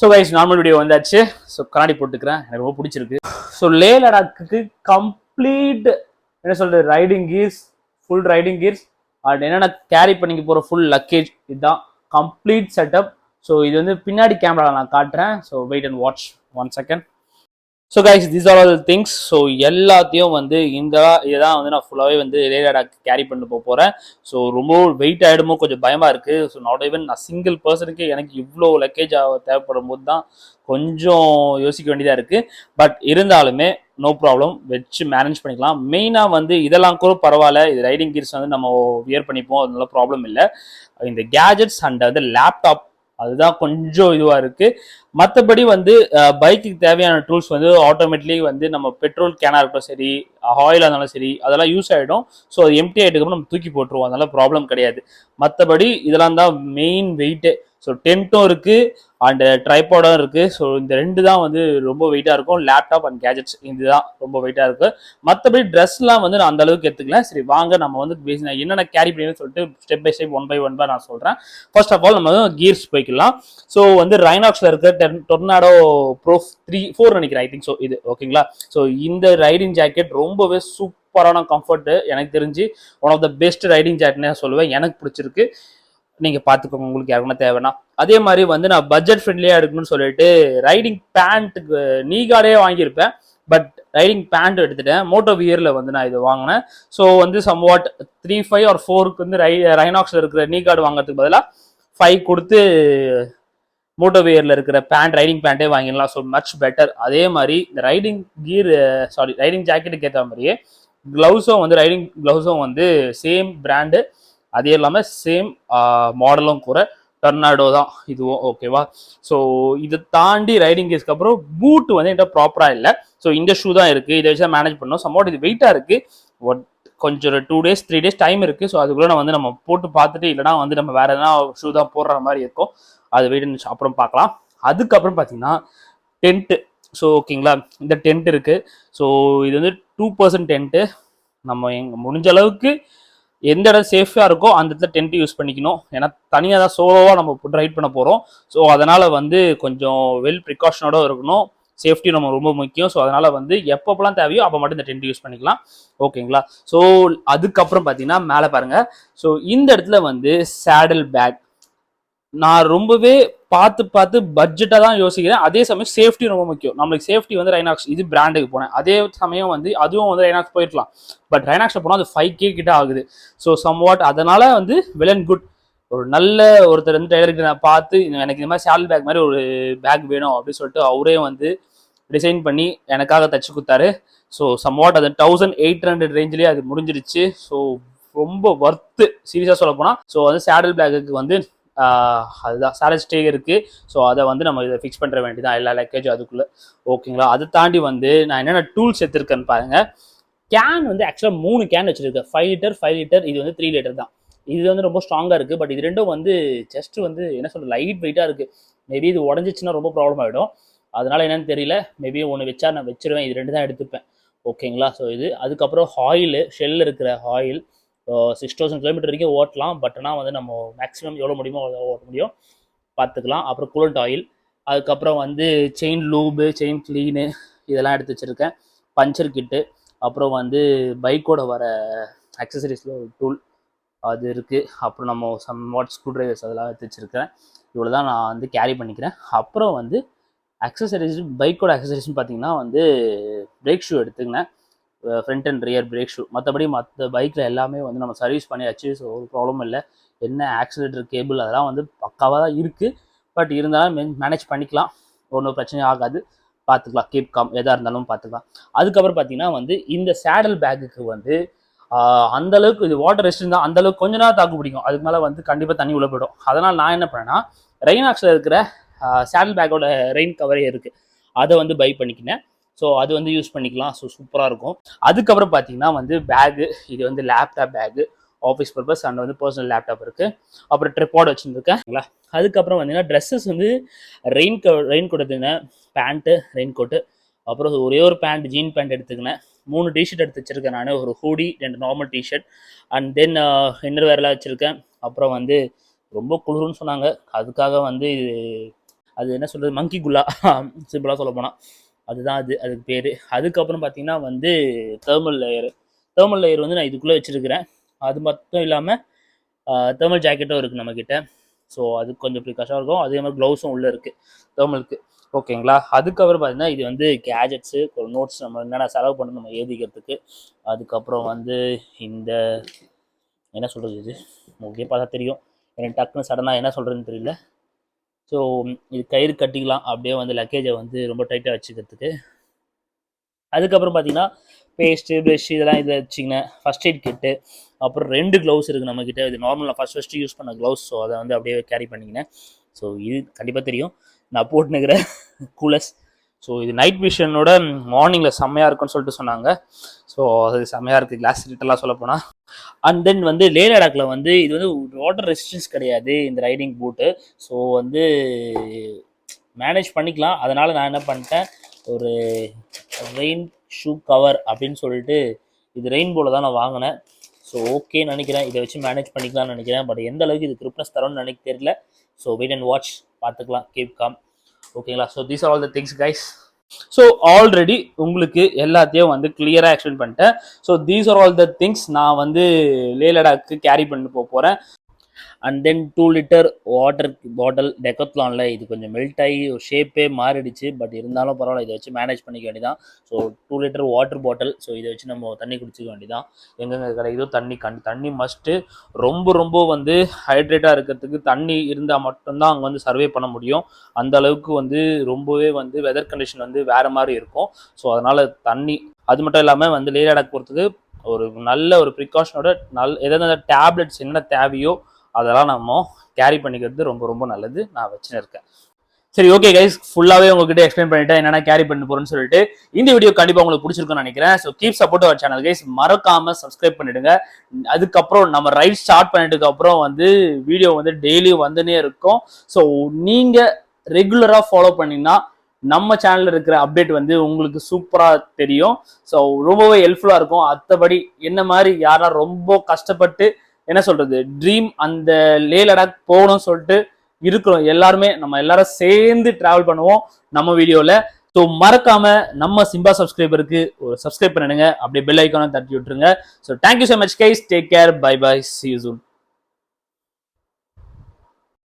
So guys normal video வந்தாச்சு. So கண்ணாடி போட்டுக்கிறேன், எனக்கு ரொம்ப பிடிச்சிருக்கு. ஸோ லே லடாக்கு கம்ப்ளீட் என்ன சொல்றது riding gears, full riding gears and என்னென்ன கேரி பண்ணிக்க போகிற ஃபுல் லக்கேஜ் இதுதான் கம்ப்ளீட் செட்டப். ஸோ இது வந்து பின்னாடி கேமராவில் நான் காட்டுறேன். So wait and watch 1 second. So guys these are all things. So எல்லாத்தையும் வந்து இதான் வந்து நான் ஃபுல்லாகவே வந்து லே லடாக் கேரி பண்ணி போகிறேன். ஸோ ரொம்ப வெயிட் ஆகிடுமோ கொஞ்சம் பயமாக இருக்குது. ஸோ நாட் ஈவன் நான் சிங்கிள் பர்சனுக்கு எனக்கு இவ்வளோ லக்கேஜ் தேவைப்படும் போது தான் கொஞ்சம் யோசிக்க வேண்டியதாக இருக்குது. பட் இருந்தாலுமே நோ ப்ராப்ளம், வச்சு மேனேஜ் பண்ணிக்கலாம். மெயினாக வந்து இதெல்லாம் கூட பரவாயில்ல, இது ரைடிங் கீர்ஸ் வந்து நம்ம வியர் பண்ணிப்போம், அதனால ப்ராப்ளம் இல்லை. இந்த கேஜெட்ஸ் அண்ட் வந்து லேப்டாப் அதுதான் கொஞ்சம் இதுவாக இருக்குது. மற்றபடி வந்து பைக்குக்கு தேவையான டூல்ஸ் வந்து ஆட்டோமேட்டிக்லி வந்து நம்ம பெட்ரோல் கேனாக இருக்கட்டும் சரி, ஆயிலாக இருந்தாலும் சரி, அதெல்லாம் யூஸ் ஆகிடும். ஸோ அது எம்டி ஆகிட்டுக்கப்புறம் நம்ம தூக்கி போட்டுருவோம், அதனால ப்ராப்ளம் கிடையாது. மற்றபடி இதெல்லாம் தான் மெயின் வெயிட்டு. ஸோ டென்ட்டும் இருக்குது அண்ட் ட்ரைபாடும் இருக்குது. ஸோ இந்த ரெண்டு தான் வந்து ரொம்ப வெயிட்டாக இருக்கும். லேப்டாப் அண்ட் கேஜெட்ஸ் இதுதான் ரொம்ப வெயிட்டாக இருக்குது. மற்றபடி ட்ரெஸ்லாம் வந்து நான் அந்த அளவுக்கு எடுத்துக்கல. சரி வாங்க நம்ம வந்து என்னென்ன கேரி பண்ணி சொல்லிட்டு ஸ்டெப் பை ஸ்டெப் 1 by 1 நான் சொல்கிறேன். ஃபர்ஸ்ட் ஆஃப் ஆல் நம்ம கீர்ஸ் போய்க்கலாம். ஸோ வந்து ரைனாக்ஸில் இருக்க டொர்னாடோ ப்ரோ 4 நினைக்கிறேன், ஐ திங்க். ஸோ இது ஓகேங்களா. ஸோ இந்த ரைடிங் ஜாக்கெட் ரொம்பவே சூப்பரான கம்ஃபர்ட், எனக்கு தெரிஞ்சு one of the best riding ஜாக்கெட்னே சொல்லுவேன். எனக்கு பிடிச்சிருக்கு, நீங்கள் பார்த்துக்கோங்க உங்களுக்கு யாருக்குன்னா தேவைன்னா. அதே மாதிரி வந்து நான் பட்ஜெட் ஃப்ரெண்ட்லியாக எடுக்கணும்னு சொல்லிட்டு ரைடிங் பேண்ட்டுக்கு நீகார்டே வாங்கியிருப்பேன். பட் ரைடிங் பேண்ட் எடுத்துட்டேன். மோட்டோ வியரில் வந்து நான் இது வாங்கினேன். ஸோ வந்து சம்வாட் 3.5 or 4க்கு வந்து ரைனாக்ஸில் இருக்கிற நீகார்டு வாங்குறதுக்கு பதிலாக 5 கொடுத்து மோட்டோ வியரில் இருக்கிற ரைடிங் பேண்ட்டே வாங்கிடலாம். So much better. அதே மாதிரி இந்த ரைடிங் ஜாக்கெட்டுக்கு ஏற்ற மாதிரியே க்ளவுஸும் வந்து ரைடிங் க்ளவுஸும் வந்து சேம் பிராண்டு, அதே இல்லாமல் சேம் மாடலும் கூட டொர்னாடோ தான் இதுவும், ஓகேவா. ஸோ இதை தாண்டி ரைடிங் கேஸ்க்கு அப்புறம் பூட் வந்து என்கிட்ட ப்ராப்பராக இல்லை. ஸோ இந்த ஷூ தான் இருக்குது, இதை வச்சு மேனேஜ் பண்ணோம். சம்வாட் இது வெயிட்டாக இருக்குது. கொஞ்சம் 2 days 3 days டைம் இருக்குது. ஸோ அதுக்குள்ளே நம்ம போட்டு பார்த்துட்டு இல்லைனா வந்து நம்ம வேறு எதனா ஷூ தான் போடுற மாதிரி இருக்கும். அது வெயிட் அப்புறம் பார்க்கலாம். அதுக்கப்புறம் பார்த்தீங்கன்னா டென்ட்டு. ஸோ ஓகேங்களா, இந்த டென்ட் இருக்குது. ஸோ இது வந்து 2% டென்ட்டு. நம்ம முடிஞ்ச அளவுக்கு எந்த இடம் சேஃபாக இருக்கோ அந்த இடத்துல டென்ட் யூஸ் பண்ணிக்கணும். ஏன்னா தனியாக தான் சோலோவாக நம்ம ரைட் பண்ண போகிறோம். ஸோ அதனால் வந்து கொஞ்சம் வெல் ப்ரிகாஷனோட இருக்கணும். சேஃப்டி நம்ம ரொம்ப முக்கியம். ஸோ அதனால் வந்து எப்பப்பெல்லாம் தேவையோ அப்போ மட்டும் இந்த டென்ட் யூஸ் பண்ணிக்கலாம், ஓகேங்களா. ஸோ அதுக்கப்புறம் பார்த்தீங்கன்னா மேலே பாருங்கள். ஸோ இந்த இடத்துல வந்து சேடல் பேக் நான் ரொம்பவே பார்த்து பட்ஜெட்டாக தான் யோசிக்கிறேன். அதே சமயம் சேஃப்டி ரொம்ப முக்கியம். நம்மளுக்கு சேஃப்டி வந்து ரைனாக்ஸ் இது பிராண்டுக்கு போனேன். அதே சமயம் வந்து அதுவும் வந்து ரைனாக்ஸ் போயிருக்கலாம். பட் ரைனாக்ஸில் போனால் அது 5K கிட்ட ஆகுது. ஸோ சம்வாட் அதனால் வந்து வெல் அண்ட் குட். ஒரு நல்ல ஒருத்தர் வந்து டெய்லர்கிட்ட நான் பார்த்து எனக்கு இந்த மாதிரி சேடல் பேக் மாதிரி ஒரு பேக் வேணும் அப்படின்னு சொல்லிட்டு அவரே வந்து டிசைன் பண்ணி எனக்காக தச்சு கொடுத்தாரு. ஸோ சம்வாட் அது 1800 ரேஞ்சிலேயே அது முடிஞ்சிருச்சு. ஸோ ரொம்ப ஒர்த்து சீரியஸாக சொல்ல போனால். ஸோ வந்து சேடல் பேக்குக்கு வந்து அதுதான் சேலட் ஸ்டே இருக்குது. ஸோ அதை வந்து நம்ம இதை ஃபிக்ஸ் பண்ணுற வேண்டியதான் எல்லா லக்கேஜும் அதுக்குள்ளே, ஓகேங்களா. அதை தாண்டி வந்து நான் என்னென்ன டூல்ஸ் எடுத்துருக்கேன்னு பாருங்கள். கேன் வந்து ஆக்சுவலாக 3 கேன் வச்சுருக்கேன். 5 லிட்டர் 5 லிட்டர், இது வந்து 3 லிட்டர் தான். இது வந்து ரொம்ப ஸ்ட்ராங்காக இருக்குது. பட் இது ரெண்டும் வந்து ஜஸ்ட் வந்து என்ன சொல்கிறது லைட் வெயிட்டாக இருக்குது. மேபி இது உடஞ்சிச்சுன்னா ரொம்ப ப்ராப்ளம் ஆகிடும். அதனால் என்னென்னு தெரியல. மேபி ஒன்று வச்சா நான் வச்சிருவேன். இது 2 தான் எடுத்துப்பேன், ஓகேங்களா. ஸோ இது அதுக்கப்புறம் ஷெல் இருக்கிற ஆயில் 6000 கிலோமீட்டர் வரைக்கும் ஓட்டலாம். பட் ஆனால் வந்து நம்ம மேக்ஸிமம் எவ்வளோ முடியுமோ அவ்வளோ ஓட்ட முடியும், பார்த்துக்கலாம். அப்புறம் கூலண்ட் ஆயில், அதுக்கப்புறம் வந்து செயின் லூபு, செயின் கிளீனு இதெல்லாம் எடுத்து வச்சுருக்கேன். பஞ்சர் கிட்டு, அப்புறம் வந்து பைக்கோட வர அக்சசரிஸில் ஒரு டூல் அது இருக்குது. அப்புறம் நம்ம சம்வாட் ஸ்க்ரூ ட்ரைவர்ஸ் அதெல்லாம் எடுத்து வச்சுருக்கேன். இவ்வளோ தான் நான் வந்து கேரி பண்ணிக்கிறேன். அப்புறம் வந்து அக்சசரிஸ், பைக்கோட அக்சசரிஸ்னு பார்த்தீங்கன்னா வந்து பிரேக் ஷூ எடுத்துக்கினேன், front and rear brake shoe. மற்றபடி மற்ற பைக்கில் எல்லாமே வந்து நம்ம சர்வீஸ் பண்ணியாச்சு. ஸோ ஒரு ப்ராப்ளம் இல்லை. என்ன ஆக்சிலேட்டர் கேபிள் அதெல்லாம் வந்து பக்காவாக தான் இருக்குது. பட் இருந்தாலும் மேனேஜ் பண்ணிக்கலாம், ஒன்றும் பிரச்சனையும் ஆகாது, பார்த்துக்கலாம். கீப் காம், எதாக இருந்தாலும் பார்த்துக்கலாம். அதுக்கப்புறம் பார்த்தீங்கன்னா வந்து இந்த சேடல் பேக்குக்கு வந்து அந்தளவுக்கு இது வாட்டர் ரெசிஸ்டன்ட் தான். அந்தளவுக்கு கொஞ்ச நேரம் தாக்கு பிடிக்கும், அதுக்கு மேலே வந்து கண்டிப்பாக தண்ணி உள்ள போயிடும். அதனால் நான் என்ன பண்ணேன்னா ரைனாக்ஸில் இருக்கிற சேடல் பேக்கோட ரெயின் கவரே இருக்குது, அதை வந்து பை பண்ணிக்கினேன். ஸோ அது வந்து யூஸ் பண்ணிக்கலாம். ஸோ சூப்பராக இருக்கும். அதுக்கப்புறம் பார்த்தீங்கன்னா வந்து பேகு, இது வந்து laptop bag, office purpose and வந்து பர்சனல் லேப்டாப் இருக்குது. அப்புறம் ட்ரிபாட் வச்சுருக்கேன். அதுக்கப்புறம் பார்த்தீங்கன்னா ட்ரெஸ்ஸஸ் வந்து ரெயின் கோட் எடுத்துக்கினேன், பேண்ட்டு, ரெயின் கோட்டு, அப்புறம் ஒரே ஒரு பேண்ட், ஜீன் பேண்ட் எடுத்துக்கினேன். 3 டிஷர்ட் எடுத்து வச்சுருக்கேன் நான், ஒரு hoodie, 2 normal T shirt and then inner வேர்லாம் வச்சுருக்கேன். அப்புறம் வந்து ரொம்ப குளிர்னு சொன்னாங்க, அதுக்காக வந்து அது என்ன சொல்கிறது, மங்கி குல்லா சிம்பிளாக சொல்ல போனால் அதுதான் அதுக்கு பேர். அதுக்கப்புறம் பார்த்தீங்கன்னா வந்து தேர்மல் லேயர் வந்து நான் இதுக்குள்ளே வச்சுருக்கிறேன். அது மட்டும் இல்லாமல் தேர்மல் ஜாக்கெட்டும் இருக்குது நம்மக்கிட்ட. ஸோ அது கொஞ்சம் ப்ரிகாஷனாக இருக்கும். அதே மாதிரி க்ளவுஸும் உள்ளே இருக்குது தேர்மலுக்கு. ஓகேங்களா. அதுக்கப்புறம் பார்த்தீங்கன்னா இது வந்து கேஜெட்ஸு, ஒரு நோட்ஸ் நம்ம என்னென்ன செலவு பண்ணணும் நம்ம எழுதிக்கிறதுக்கு. அதுக்கப்புறம் வந்து இந்த என்ன சொல்கிறது, இது உங்களுக்கு பார்த்தா தெரியும், எனக்கு டக்குன்னு சடனாக என்ன சொல்கிறதுன்னு தெரியல. ஸோ இது கயிறு கட்டிக்கலாம் அப்படியே வந்து லக்கேஜை வந்து ரொம்ப டைட்டாக வச்சுக்கிறதுக்கு. அதுக்கப்புறம் பார்த்தீங்கன்னா பேஸ்ட்டு, ப்ரஷ் இதெல்லாம் இதை வச்சிங்கன்னா ஃபஸ்ட் எய்ட் கிட்டு. அப்புறம் 2 க்ளவுஸ் இருக்குது நம்மக்கிட்ட. இது நார்மலாக ஃபஸ்ட்டு யூஸ் பண்ண க்ளவுஸ். ஸோ அதை வந்து அப்படியே கேரி பண்ணிக்கினேன். ஸோ இது கண்டிப்பாக தெரியும் நான் போட்டுனுக்கிற கூலர்ஸ். ஸோ இது நைட் விஷனோட மார்னிங்கில் செம்மையாக இருக்குன்னு சொல்லிட்டு சொன்னாங்க. ஸோ அது செம்மையாக இருக்குது, கிளாஸ் ரிட்டெல்லாம் சொல்ல போனால். அண்ட் தென் வந்து லே லடாக்கில் வந்து இது வந்து வாட்டர் ரெசிஸ்டன்ஸ் கிடையாது இந்த ரைடிங் பூட்டு. ஸோ வந்து மேனேஜ் பண்ணிக்கலாம். அதனால் நான் என்ன பண்ணிட்டேன், ஒரு ரெயின் ஷூ கவர் அப்படின்னு சொல்லிட்டு இது ரெயின்போவில் தான் நான் வாங்கினேன். ஸோ ஓகேன்னு நினைக்கிறேன், இதை வச்சு மேனேஜ் பண்ணிக்கலாம்னு நினைக்கிறேன். பட் எந்த அளவுக்கு இது கிரிப்னஸ் தரோன்னு எனக்கு தெரியல. ஸோ வெயிட் அண்ட் வாட்ச், பார்த்துக்கலாம், கீப் காம். ஓகேங்களா. So these are all the things guys. So already உங்களுக்கு எல்லாத்தையும் வந்து கிளியராக எக்ஸ்பிளைன் பண்ணிட்டேன். So these are all the things நான் வந்து லே லடாக்கு கேரி பண்ணி போகிறேன். And then 2 litre water bottle டெக்கத்லானில். இது கொஞ்சம் மெல்ட் ஆகி ஒரு ஷேப்பே மாறிடுச்சு. பட் இருந்தாலும் பரவாயில்ல, இதை வச்சு மேனேஜ் பண்ணிக்க வேண்டியதான். ஸோ 2 லிட்டர் வாட்டர் பாட்டில். ஸோ இதை வச்சு நம்ம தண்ணி குடிச்சிக்க வேண்டியதான். எங்கெங்கே கிடைக்குதோ தண்ணி மஸ்ட்டு. ரொம்ப வந்து ஹைட்ரேட்டாக இருக்கிறதுக்கு தண்ணி இருந்தால் மட்டும்தான் அங்கே வந்து சர்வே பண்ண முடியும். அந்த அளவுக்கு வந்து ரொம்பவே வந்து வெதர் கண்டிஷன் வந்து வேறு மாதிரி இருக்கும். ஸோ அதனால் தண்ணி, அது மட்டும் இல்லாமல் வந்து லே லடாக் போகிறதுக்கு ஒரு நல்ல ஒரு ப்ரிகாஷனோட எதாவது டேப்லெட்ஸ் என்ன தேவையோ அதெல்லாம் நம்ம கேரி பண்ணிக்கிறது ரொம்ப நல்லது. நான் வச்சுன்னு இருக்கேன். சரி, ஓகே கைஸ், ஃபுல்லாகவே உங்ககிட்ட எக்ஸ்பிளைன் பண்ணிட்டேன் என்னென்ன கேரி பண்ணி போகிறேன்னு சொல்லிட்டு. இந்த வீடியோ கண்டிப்பாக உங்களுக்கு பிடிச்சிருக்குன்னு நினைக்கிறேன். So keep support our channel guys. மறக்காமல் சப்ஸ்கிரைப் பண்ணிடுங்க. அதுக்கப்புறம் நம்ம ரைட் ஸ்டார்ட் பண்ணிட்டுக்கு அப்புறம் வந்து வீடியோ வந்து டெய்லியும் வந்துனே இருக்கும். ஸோ நீங்கள் ரெகுலராக ஃபாலோ பண்ணிங்கன்னா நம்ம சேனலில் இருக்கிற அப்டேட் வந்து உங்களுக்கு சூப்பராக தெரியும். ஸோ ரொம்பவே ஹெல்ப்ஃபுல்லாக இருக்கும். மற்றபடி என்ன மாதிரி யாரா ரொம்ப கஷ்டப்பட்டு என்ன சொல்றது, ட்ரீம் அந்த லே லடாக் போகணும்னு சொல்லிட்டு இருக்கிறோம் எல்லாருமே, நம்ம எல்லாரும் சேர்ந்து டிராவல் பண்ணுவோம் நம்ம வீடியோவில். ஸோ மறக்காம நம்ம சிம்பா சப்ஸ்கிரைபருக்கு ஒரு சப்ஸ்கிரைப் பண்ணிடுங்க, அப்படியே பெல் ஐக்கானை தட்டி விட்டுருங்க. So thank you so much guys, take care, bye bye, see you soon.